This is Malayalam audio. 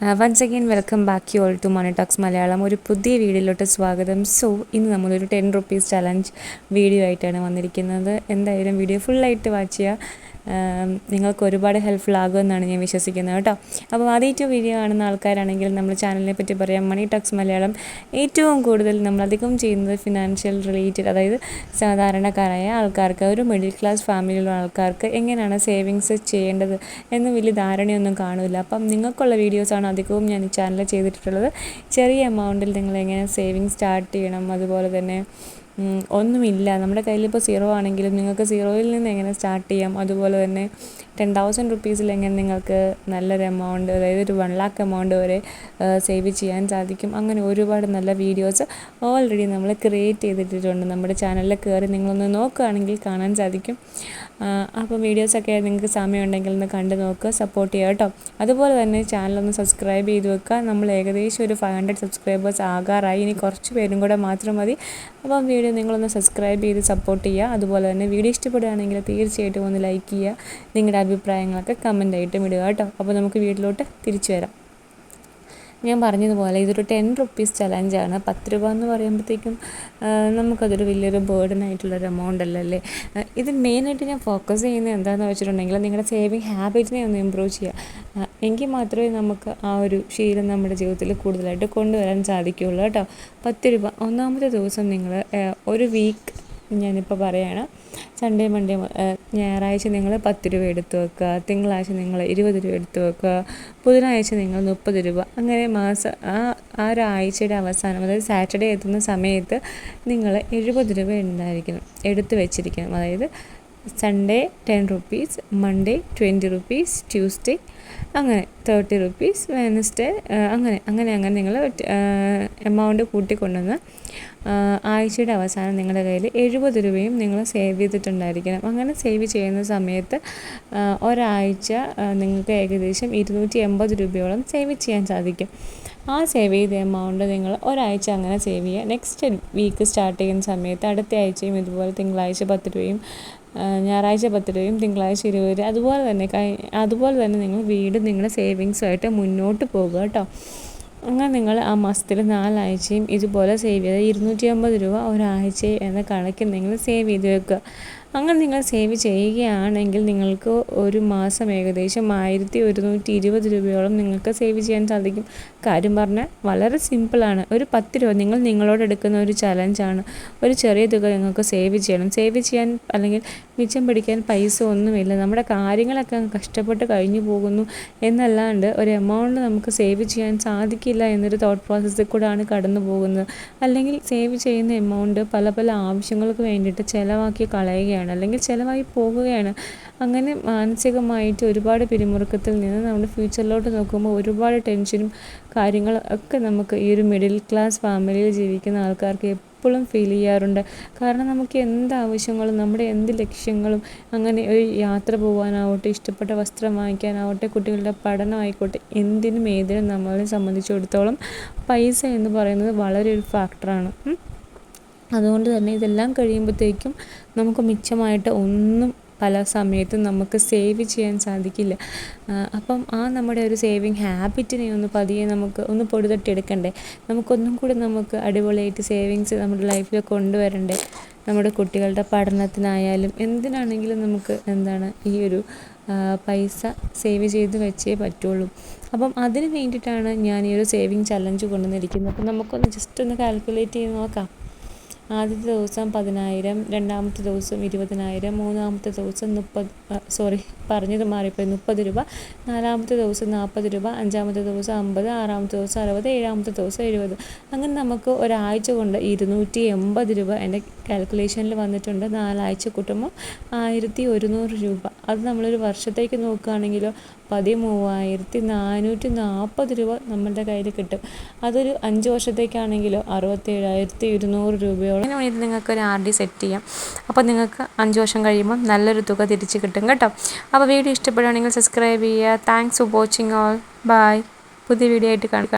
Once again welcome back you all to Money Talks Malayalam. ഒരു പുതിയ വീഡിയോയിലോട്ട് സ്വാഗതം. സോ ഇന്ന് നമ്മളൊരു 10 റുപ്പീസ് ചലഞ്ച് വീഡിയോ ആയിട്ടാണ് വന്നിരിക്കുന്നത്. എന്തായാലും വീഡിയോ ഫുള്ളായിട്ട് വാച്ച് ചെയ്യുക. നിങ്ങൾക്ക് ഒരുപാട് ഹെൽപ്ഫുൾ ആകുമെന്നാണ് ഞാൻ വിശ്വസിക്കുന്നത് കേട്ടോ. അപ്പോൾ ആദ്യമായിട്ട് വീഡിയോ കാണുന്ന ആൾക്കാരാണെങ്കിൽ നമ്മൾ ചാനലിനെ പറ്റി പറയാം. മണി ടോക്സ് മലയാളം ഏറ്റവും കൂടുതൽ നമ്മളധികം ചെയ്യുന്നത് ഫിനാൻഷ്യൽ റിലേറ്റഡ്, അതായത് സാധാരണക്കാരായ ആൾക്കാർക്ക്, ഒരു മിഡിൽ ക്ലാസ് ഫാമിലിയിലുള്ള ആൾക്കാർക്ക് എങ്ങനെയാണ് സേവിങ്സ് ചെയ്യേണ്ടത് എന്ന് വലിയ ധാരണയൊന്നും കാണില്ല. അപ്പം നിങ്ങൾക്കുള്ള വീഡിയോസാണ് അധികവും ഞാൻ ഈ ചാനലിൽ ചെയ്തിട്ടുള്ളത്. ചെറിയ എമൗണ്ടിൽ നിങ്ങൾ എങ്ങനെ സേവിങ് സ്റ്റാർട്ട് ചെയ്യണം, അതുപോലെ തന്നെ ഒന്നുമില്ല നമ്മുടെ കയ്യിലിപ്പോൾ സീറോ ആണെങ്കിലും നിങ്ങൾക്ക് സീറോയിൽ നിന്ന് എങ്ങനെ സ്റ്റാർട്ട് ചെയ്യാം, അതുപോലെ തന്നെ 10,000 റുപ്പീസിൽ എങ്ങനെ നിങ്ങൾക്ക് നല്ലൊരു എമൗണ്ട്, അതായത് ഒരു 1 lakh എമൗണ്ട് വരെ സേവ് ചെയ്യാൻ സാധിക്കും. അങ്ങനെ ഒരുപാട് നല്ല വീഡിയോസ് ഓൾറെഡി നമ്മൾ ക്രിയേറ്റ് ചെയ്തിട്ടുണ്ട്. നമ്മുടെ ചാനലിൽ കയറി നിങ്ങളൊന്ന് നോക്കുകയാണെങ്കിൽ കാണാൻ സാധിക്കും. അപ്പോൾ വീഡിയോസൊക്കെ നിങ്ങൾക്ക് സമയമുണ്ടെങ്കിൽ ഒന്ന് കണ്ടു നോക്കുക, സപ്പോർട്ട് ചെയ്യുക കേട്ടോ. അതുപോലെ തന്നെ ചാനലൊന്ന് സബ്സ്ക്രൈബ് ചെയ്ത് വെക്കുക. നമ്മൾ ഏകദേശം ഒരു 500 സബ്സ്ക്രൈബേഴ്സ് ആകാറായി. ഇനി കുറച്ച് പേരും കൂടെ മാത്രം മതി. അപ്പം വീഡിയോ നിങ്ങളൊന്ന് സബ്സ്ക്രൈബ് ചെയ്ത് സപ്പോർട്ട് ചെയ്യുക. അതുപോലെ തന്നെ വീഡിയോ ഇഷ്ടപ്പെടുകയാണെങ്കിൽ തീർച്ചയായിട്ടും ഒന്ന് ലൈക്ക് ചെയ്യുക. നിങ്ങളുടെ അഭിപ്രായങ്ങളൊക്കെ കമൻ്റായിട്ടും ഇടുക കേട്ടോ. അപ്പോൾ നമുക്ക് വീട്ടിലോട്ട് തിരിച്ചു വരാം. ഞാൻ പറഞ്ഞതുപോലെ ഇതൊരു 10 റുപ്പീസ് ചലഞ്ചാണ്. 10 രൂപ എന്ന് പറയുമ്പോഴത്തേക്കും നമുക്കതൊരു വലിയൊരു ബേർഡനായിട്ടുള്ളൊരു എമൗണ്ട് അല്ലല്ലേ. ഇത് മെയിനായിട്ട് ഞാൻ ഫോക്കസ് ചെയ്യുന്നത് എന്താണെന്ന് വെച്ചിട്ടുണ്ടെങ്കിൽ നിങ്ങളുടെ സേവിങ് ഹാബിറ്റിനെ ഒന്ന് ഇമ്പ്രൂവ് ചെയ്യുക. എങ്കിൽ മാത്രമേ നമുക്ക് ആ ഒരു ശീലം നമ്മുടെ ജീവിതത്തിൽ കൂടുതലായിട്ട് കൊണ്ടുവരാൻ സാധിക്കുകയുള്ളൂ കേട്ടോ. 10 രൂപ ഒന്നാമത്തെ ദിവസം നിങ്ങൾ ഒരു വീക്ക്, ഞാനിപ്പോൾ പറയുകയാണ്, സൺഡേ മൺഡേ ഞായറാഴ്ച നിങ്ങൾ 10 രൂപ എടുത്ത് വെക്കുക, തിങ്കളാഴ്ച നിങ്ങൾ 20 രൂപ എടുത്ത് വെക്കുക, ബുധനാഴ്ച നിങ്ങൾ 30 രൂപ, അങ്ങനെ ആ ഒരാഴ്ചയുടെ അവസാനം, അതായത് സാറ്റർഡേ എത്തുന്ന സമയത്ത് നിങ്ങൾ 70 രൂപ എടുത്ത് വെച്ചിരിക്കണം. അതായത് Sunday 10 rupees, Monday 20 rupees, Tuesday അങ്ങനെ 30 റുപ്പീസ്, വെനസ്ഡേ അങ്ങനെ നിങ്ങൾ എമൗണ്ട് കൂട്ടിക്കൊണ്ടുവന്ന് ആഴ്ചയുടെ അവസാനം നിങ്ങളുടെ കയ്യിൽ 70 രൂപയും നിങ്ങൾ സേവ് ചെയ്തിട്ടുണ്ടായിരിക്കണം. അങ്ങനെ സേവ് ചെയ്യുന്ന സമയത്ത് ഒരാഴ്ച നിങ്ങൾക്ക് ഏകദേശം 280 രൂപയോളം സേവ് ചെയ്യാൻ സാധിക്കും. ആ സേവ് ചെയ്ത എമൗണ്ട് നിങ്ങൾ ഒരാഴ്ച അങ്ങനെ സേവ് ചെയ്യുക. നെക്സ്റ്റ് വീക്ക് സ്റ്റാർട്ട് ചെയ്യുന്ന സമയത്ത് അടുത്ത ആഴ്ചയും ഇതുപോലെ തിങ്കളാഴ്ച 10 രൂപയും, ഞായറാഴ്ച 10 രൂപയും, തിങ്കളാഴ്ച 20 രൂപ, അതുപോലെ തന്നെ നിങ്ങൾ വീണ്ടും നിങ്ങളുടെ സേവിങ്സുമായിട്ട് മുന്നോട്ട് പോകുക കേട്ടോ. അങ്ങനെ നിങ്ങൾ ആ മാസത്തിൽ 4 ആഴ്ചയും ഇതുപോലെ സേവ് ചെയ്ത് 250 രൂപ ഒരാഴ്ച എന്ന കണക്കിൽ നിങ്ങൾ സേവ് ചെയ്ത് വെക്കുക. അങ്ങനെ നിങ്ങൾ സേവ് ചെയ്യുകയാണെങ്കിൽ നിങ്ങൾക്ക് ഒരു മാസം ഏകദേശം 1,120 രൂപയോളം നിങ്ങൾക്ക് സേവ് ചെയ്യാൻ സാധിക്കും. കാര്യം പറഞ്ഞാൽ വളരെ സിമ്പിളാണ്. ഒരു 10 രൂപ നിങ്ങളോട് എടുക്കുന്ന ഒരു ചലഞ്ചാണ്. ഒരു ചെറിയ തുക നിങ്ങൾക്ക് സേവ് ചെയ്യണം. സേവ് ചെയ്യാൻ അല്ലെങ്കിൽ മിച്ചം പിടിക്കാൻ പൈസ ഒന്നുമില്ല. നമ്മുടെ കാര്യങ്ങളൊക്കെ കഷ്ടപ്പെട്ട് കഴിഞ്ഞു പോകുന്നു എന്നല്ലാണ്ട് ഒരു എമൗണ്ട് നമുക്ക് സേവ് ചെയ്യാൻ സാധിക്കില്ല എന്നൊരു തോട്ട് പ്രോസസ്സിൽ കൂടെയാണ് കടന്നു പോകുന്നത്. അല്ലെങ്കിൽ സേവ് ചെയ്യുന്ന എമൗണ്ട് പല ആവശ്യങ്ങൾക്ക് വേണ്ടിയിട്ട് ചിലവാക്കി കളയുകയാണ്, അല്ലെങ്കിൽ ചിലവായി പോകുകയാണ്. അങ്ങനെ മാനസികമായിട്ട് ഒരുപാട് പിരിമുറുക്കത്തിൽ നിന്ന് നമ്മുടെ ഫ്യൂച്ചറിലോട്ട് നോക്കുമ്പോൾ ഒരുപാട് ടെൻഷനും കാര്യങ്ങളും ഒക്കെ നമുക്ക് ഈ ഒരു മിഡിൽ ക്ലാസ് ഫാമിലിയിൽ ജീവിക്കുന്ന ആൾക്കാർക്ക് എപ്പോഴും ഫീൽ ചെയ്യാറുണ്ട്. കാരണം നമുക്ക് എന്ത് ആവശ്യങ്ങളും നമ്മുടെ എന്ത് ലക്ഷ്യങ്ങളും, അങ്ങനെ ഒരു യാത്ര പോകാനാവട്ടെ, ഇഷ്ടപ്പെട്ട വസ്ത്രം വാങ്ങിക്കാനാവട്ടെ, കുട്ടികളുടെ പഠനമായിക്കോട്ടെ, ഏതിനും നമ്മളെ സംബന്ധിച്ചിടത്തോളം പൈസ എന്ന് പറയുന്നത് വളരെ ഒരു ഫാക്ടറാണ്. അതുകൊണ്ട് തന്നെ ഇതെല്ലാം കഴിയുമ്പോഴത്തേക്കും നമുക്ക് മിച്ചമായിട്ട് ഒന്നും പല സമയത്തും നമുക്ക് സേവ് ചെയ്യാൻ സാധിക്കില്ല. അപ്പം നമ്മുടെ ഒരു സേവിങ് ഹാബിറ്റിനെ പതിയെ നമുക്ക് പൊടിതട്ടിയെടുക്കണ്ടേ. നമുക്കൊന്നും കൂടി നമുക്ക് അടിപൊളിയായിട്ട് സേവിങ്സ് നമ്മുടെ ലൈഫിൽ കൊണ്ടുവരണ്ടേ. നമ്മുടെ കുട്ടികളുടെ പഠനത്തിനായാലും എന്തിനാണെങ്കിലും നമുക്ക് ഈ ഒരു പൈസ സേവ് ചെയ്ത് വെച്ചേ പറ്റുള്ളൂ. അപ്പം അതിന് വേണ്ടിയിട്ടാണ് ഞാൻ ഈ ഒരു സേവിങ് ചലഞ്ച് കൊണ്ടുവന്നിരിക്കുന്നത്. അപ്പം നമുക്കൊന്ന് ജസ്റ്റ് ഒന്ന് കാൽക്കുലേറ്റ് ചെയ്ത് നോക്കാം. ആദ്യത്തെ ദിവസം 10,000, രണ്ടാമത്തെ ദിവസം 20,000, മൂന്നാമത്തെ ദിവസം 30 രൂപ, നാലാമത്തെ ദിവസം 40 രൂപ, അഞ്ചാമത്തെ ദിവസം 50, ആറാമത്തെ ദിവസം 60, ഏഴാമത്തെ ദിവസം 70. അങ്ങനെ നമുക്ക് ഒരാഴ്ച കൊണ്ട് 280 രൂപ എൻ്റെ കാൽക്കുലേഷനിൽ വന്നിട്ടുണ്ട്. 4 ആഴ്ച കൂട്ടുമ്പോൾ 1,100 രൂപ. അത് നമ്മളൊരു വർഷത്തേക്ക് നോക്കുകയാണെങ്കിലോ 13,440 രൂപ നമ്മളുടെ കയ്യിൽ കിട്ടും. അതൊരു 5 വർഷത്തേക്കാണെങ്കിലോ 67,200 രൂപയോളം. അതിന് വേണ്ടി നിങ്ങൾക്കൊരു RD സെറ്റ് ചെയ്യാം. അപ്പോൾ നിങ്ങൾക്ക് 5 വർഷം കഴിയുമ്പോൾ നല്ലൊരു തുക തിരിച്ച് കിട്ടും കേട്ടോ. അപ്പോൾ വീഡിയോ ഇഷ്ടപ്പെടുകയാണെങ്കിൽ സബ്സ്ക്രൈബ് ചെയ്യുക. Thanks for watching all. Bye. പുതിയ വീഡിയോ ആയിട്ട് കാണാം.